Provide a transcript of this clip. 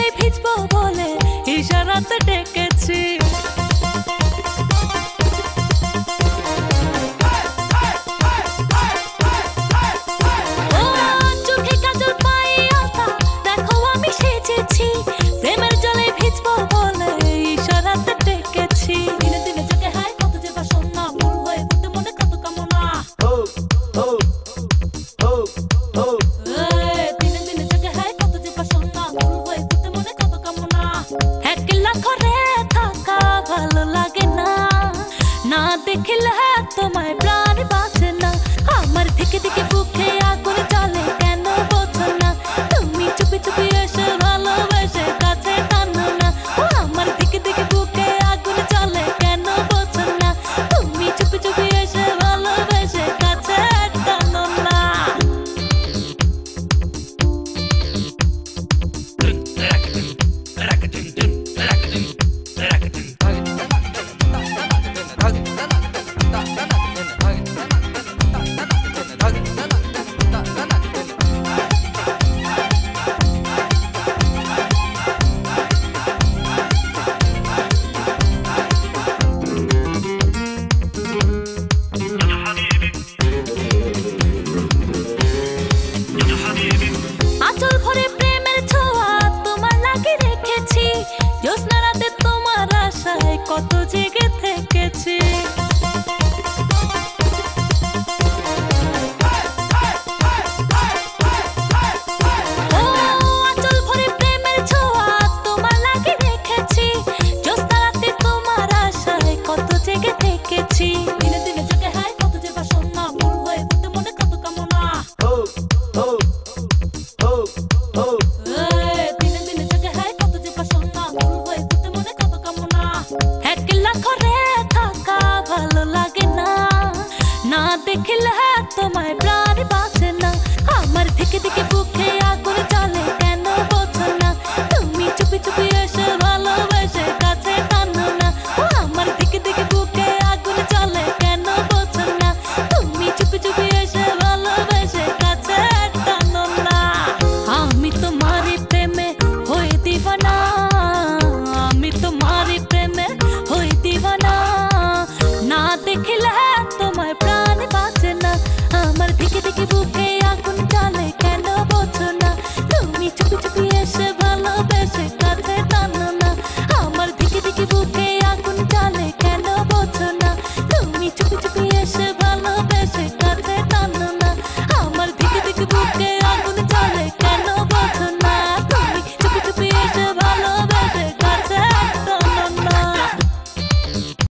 জলে ভিজবো বলে ইশারাতে ডেকেছি। চোখে কাজল পায়ে আলতা, দেখো আমি সেজেছি। প্রেমের জলে ভিজবো বলে ইশারাতে ডেকেছি। দিনে দিনে জেগে হায় কত যে বাসনা, ভুল হয়ে ফুটে মনে কত কামনা। দিনে দিনে জেগে হায় কত যে বাসনা, ভুল হয়ে ফুটে মনে কত কামনা। একলা ঘরে থাকা ভালো লাগে না, না দেখলে তোমায় প্রাণ বাঁচে না। আমার থেকে থেকে বুকে আগুন জ্বলে, কেন বোঝো না? তুমি চুপি চুপি এসে ভালোবেসে কাছে টানো না। আমার থেকে থেকে বুকে আগুন জ্বলে, কেন বোঝো না? তুমি চুপি চুপি এসে ভালোবেসে কাছে টানো না। আঁচল ভরে প্রেমের ছোঁয়া তোমার লাগে রেখেছি। জ্যোৎস্না রাতে তোমার আশায় কত জেগে থেকেছি। আঁচল ভরে প্রেমের ছোঁয়া তোমার লাগে রেখেছি। জ্যোৎস্না রাতে তোমার আশায় কত জেগে থেকেছি। দিনে দিনে জেগে হায় কত যে বাসনা, ভুল হয়ে ফুটে মনে কত কামনা। দিনে দিনে জেগে হায় কত যে বাসনা, ভুল হয়ে ফুটে মনে কত কামনা। একলা ঘরে থাকা ভালো লাগে না, না দেখলে তোমায় প্রাণ বাঁচে না। আমার থেকে থেকে বুকে আগুন জ্বলে, কেন বোঝো না? তুমি চুপি চুপি এসে ভালোবেসে কাছে টানো না। আমার থেকে থেকে বুকে আগুন জ্বলে, কেন বোঝো না? তুমি চুপি চুপি এসে ভালোবেসে কাছে টানো না। আমি তোমারই প্রেমে হয়ে দিওয়ানা, আমি তোমারই প্রেমে হয়ে দিওয়ানা। না দেখলে তোমার প্রাণ বাঁচে না। আমার থেকে থেকে বুকে